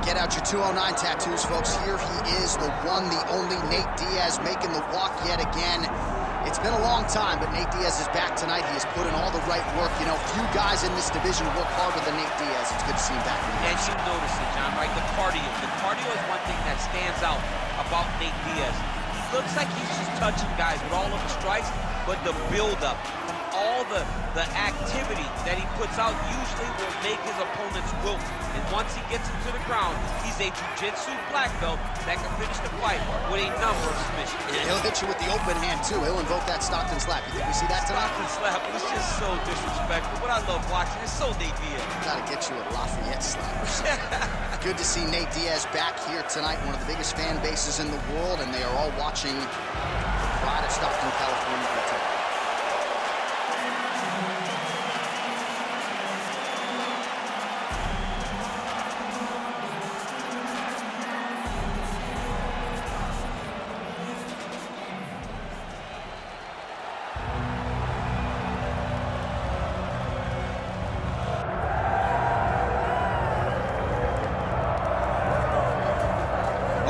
Get out your 209 tattoos, folks. Here he is, the one, the only Nate Diaz, making the walk yet again. It's been a long time, but Nate Diaz is back tonight. He has put in all the right work. You know, few guys in this division work harder than Nate Diaz. It's good to see him back. And you notice it, John, right? The cardio. The cardio is one thing that stands out about Nate Diaz. He looks like he's just touching guys with all of the strikes, but the build-up, all the activity that he puts out usually will make his opponents wilt. And once he gets him to the ground, he's a jiu-jitsu black belt that can finish the fight with a number of submissions. Yeah, he'll hit you with the open hand, too. He'll invoke that Stockton slap. You think we see that tonight? Stockton slap. It's just so disrespectful. But I love watching. It's so Nate Diaz. Gotta get you a Lafayette slappers. Good to see Nate Diaz back here tonight. One of the biggest fan bases in the world, and they are all watching the pride of Stockton, California.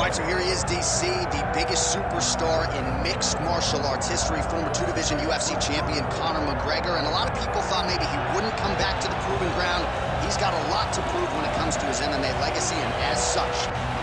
So here he is, DC, the biggest superstar in mixed martial arts history, former two-division UFC champion Conor McGregor, and a lot of people thought maybe he wouldn't come back to the proving ground. He's got a lot to prove when it comes to his MMA legacy, and as such,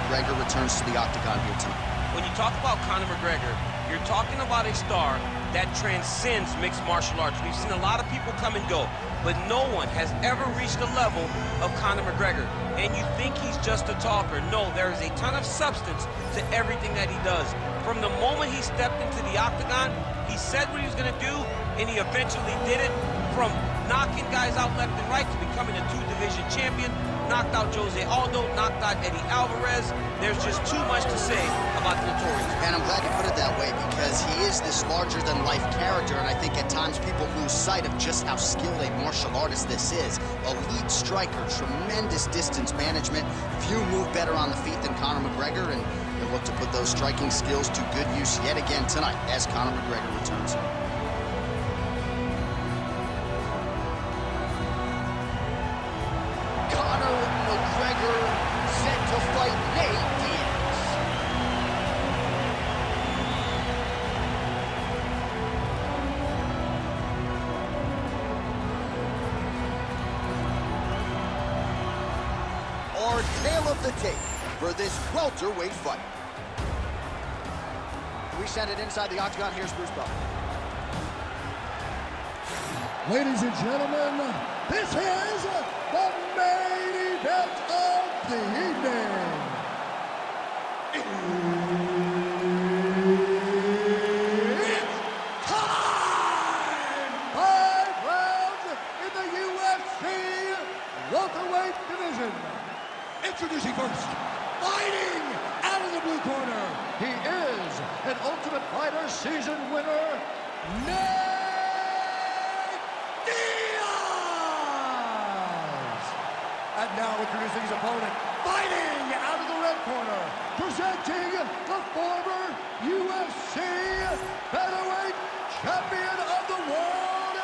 McGregor returns to the octagon here tonight. When you talk about Conor McGregor, you're talking about a star that transcends mixed martial arts. We've seen a lot of people come and go, but no one has ever reached the level of Conor McGregor. And you think he's just a talker. No, there is a ton of substance to everything that he does. From the moment he stepped into the octagon, he said what he was going to do, and he eventually did it. From knocking guys out left and right to becoming a two-division champion, knocked out Jose Aldo, knocked out Eddie Alvarez. There's just too much to say about the Notorious. And I'm glad you put it that way, because he is this larger-than-life character, and I think at times people lose sight of just how skilled a martial artist this is. Elite striker, tremendous distance management. Few move better on the feet than Conor McGregor, and he'll look to put those striking skills to good use yet again tonight as Conor McGregor returns. Conor McGregor set to fight Nate Diaz. Our tale of the tape for this welterweight fight. We send it inside the octagon. Here's Bruce Buffer. Ladies and gentlemen, this is the main event of the evening. It's time! 5 rounds in the UFC welterweight division. Introducing first, fighting out of the blue corner, he is an Ultimate Fighter season winner, Nate Diaz! And now introducing his opponent, fighting out of the red corner, presenting the former UFC featherweight champion of the world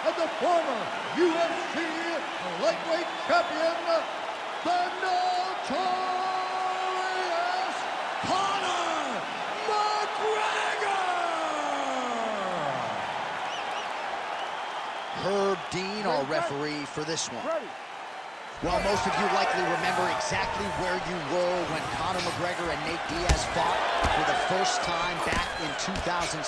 and the former UFC lightweight champion, the Notorious Conor McGregor! Herb Dean, our referee for this one. Well, most of you likely remember exactly where you were when Conor McGregor and Nate Diaz fought for the first time back in 2016.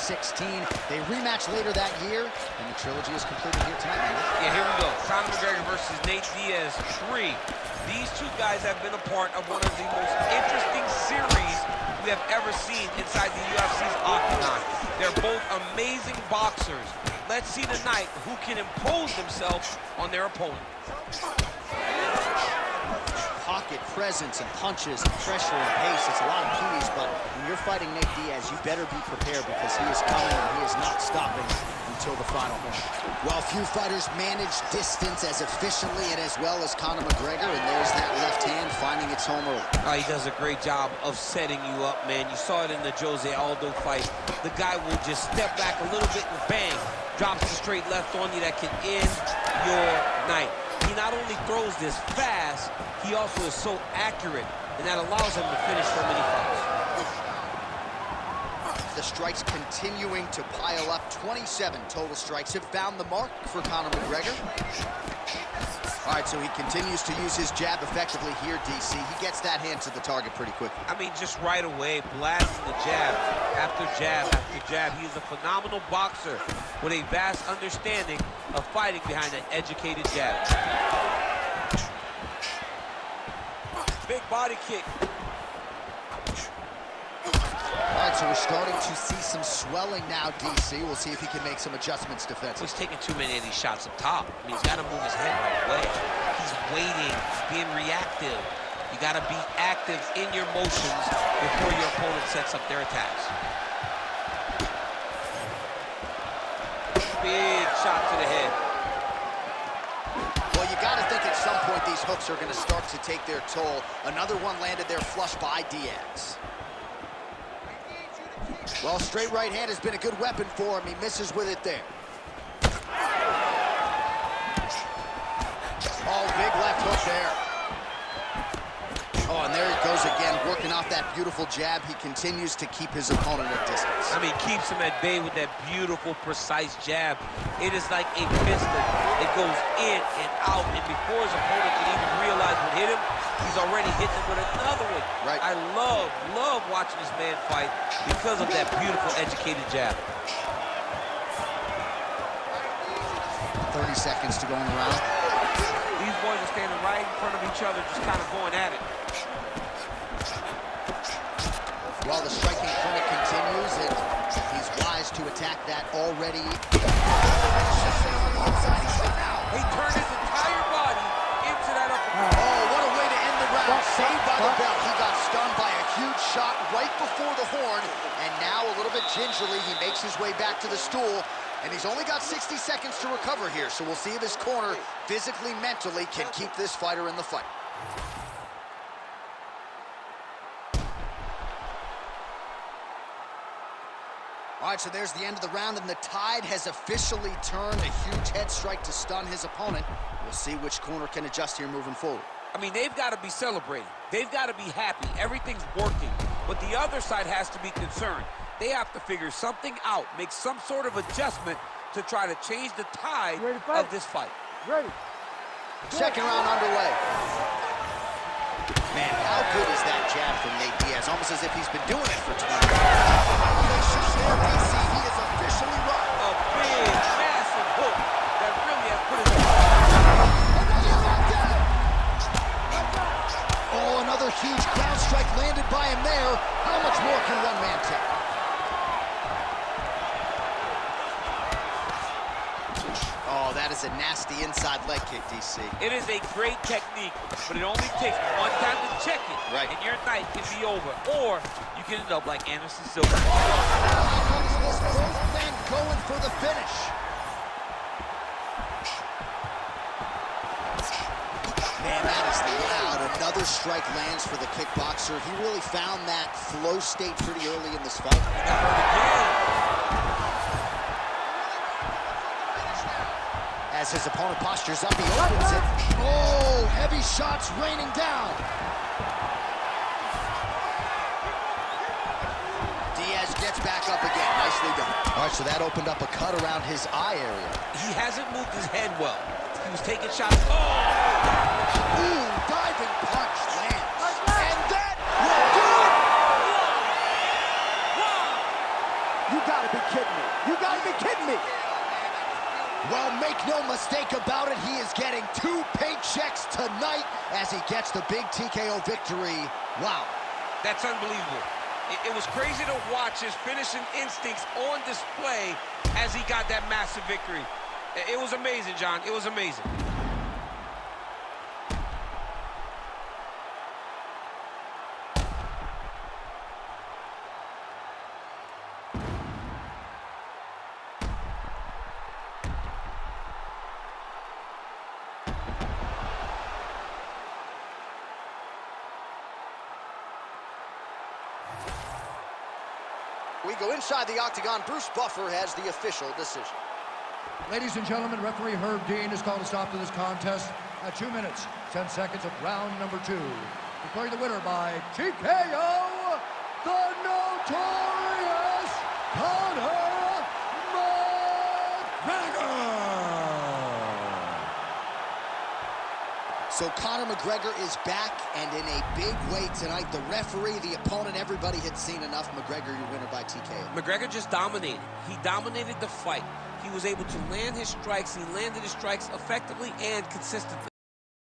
They rematched later that year, and the trilogy is completed here tonight. Yeah, here we go. Conor McGregor versus Nate Diaz 3. These two guys have been a part of one of the most interesting series we have ever seen inside the UFC's octagon. They're both amazing boxers. Let's see tonight who can impose themselves on their opponent. Pocket presence and punches and pressure and pace. It's a lot of keys, but when you're fighting Nate Diaz, you better be prepared, because he is coming and he is not stopping until the final moment. Well, few fighters manage distance as efficiently and as well as Conor McGregor, and there's that left hand finding its home early. He does a great job of setting you up, man. You saw it in the Jose Aldo fight. The guy will just step back a little bit and bang, drops a straight left on you that can end your night. he not only throws this fast, he also is so accurate, and that allows him to finish so many fights. The strikes continuing to pile up. 27 total strikes have found the mark for Conor McGregor. All right, so he continues to use his jab effectively here, DC. He gets that hand to the target pretty quickly. I mean, just right away, blasting the jab after jab after jab. He's a phenomenal boxer with a vast understanding of fighting behind an educated jab. Big body kick. All right, so we're starting to see some swelling now, DC. We'll see if he can make some adjustments defensively. He's taking too many of these shots up top. I mean, he's got to move his head right away. He's waiting, being reactive. You got to be active in your motions before your opponent sets up their attacks. Big shot to the head. Well, you got to think at some point these hooks are going to start to take their toll. Another one landed there flush by Diaz. Well, straight right hand has been a good weapon for him. He misses with it there. Oh, big left hook there. Oh, and there he goes again, working off that beautiful jab. He continues to keep his opponent at distance. I mean, keeps him at bay with that beautiful, precise jab. It is like a pistol. It goes in and out, and before his opponent can even realize what hit him, he's already hitting him with another one. Right. I love watching this man fight because of that beautiful, educated jab. 30 seconds to go in the round. These boys are standing right in front of each other, just kind of going at it. While the striking clinic continues, and he's wise to attack that already. He turned his entire body into that uppercut. Oh, what a way to end the round. Saved by the bell. He got stunned by a huge shot right before the horn, and now a little bit gingerly, he makes his way back to the stool, and he's only got 60 seconds to recover here, so we'll see if his corner, physically, mentally, can keep this fighter in the fight. All right, so there's the end of the round, and the tide has officially turned. A huge head strike to stun his opponent. We'll see which corner can adjust here moving forward. I mean, they've got to be celebrating. They've got to be happy. Everything's working. But the other side has to be concerned. They have to figure something out, make some sort of adjustment to try to change the tide of this fight. Ready. Second round underway. Man, how good is that jab from Nate Diaz? Almost as if he's been doing it for 20 years. DC, he is officially rocked. A big, massive hook that really has put his... Oh, another huge ground strike landed by him there. How much more can one man take? Oh, that is a nasty inside leg kick, DC. It is a great technique, but it only takes one time to check it, right, and your night can be over. Or you can end up like Anderson Silva. How comes this both men going for the finish? Man, that is loud. Another strike lands for the kickboxer. He really found that flow state pretty early in this fight. He got hurt again. As his opponent postures up, he opens it. Oh, heavy shots raining down. Diaz gets back up again. Nicely done. All right, so that opened up a cut around his eye area. He hasn't moved his head well. He was taking shots. Oh! Ooh, diving punch lands. And that will do it! You gotta be kidding me. You gotta be kidding me. Well, make no mistake about it, he is getting 2 paychecks tonight as he gets the big TKO victory. Wow. That's unbelievable. It was crazy to watch his finishing instincts on display as he got that massive victory. It was amazing, John. It was amazing. We go inside the octagon. Bruce Buffer has the official decision. Ladies and gentlemen, referee Herb Dean has called a stop to this contest at 2 minutes, 10 seconds of round number 2. Declaring the winner by TKO, the notorious Conor McGregor! So Conor McGregor is back, and in a big way tonight. The referee, the opponent, everybody had seen enough. McGregor, your winner by TKO. McGregor just dominated. He dominated the fight. He was able to land his strikes. He landed his strikes effectively and consistently.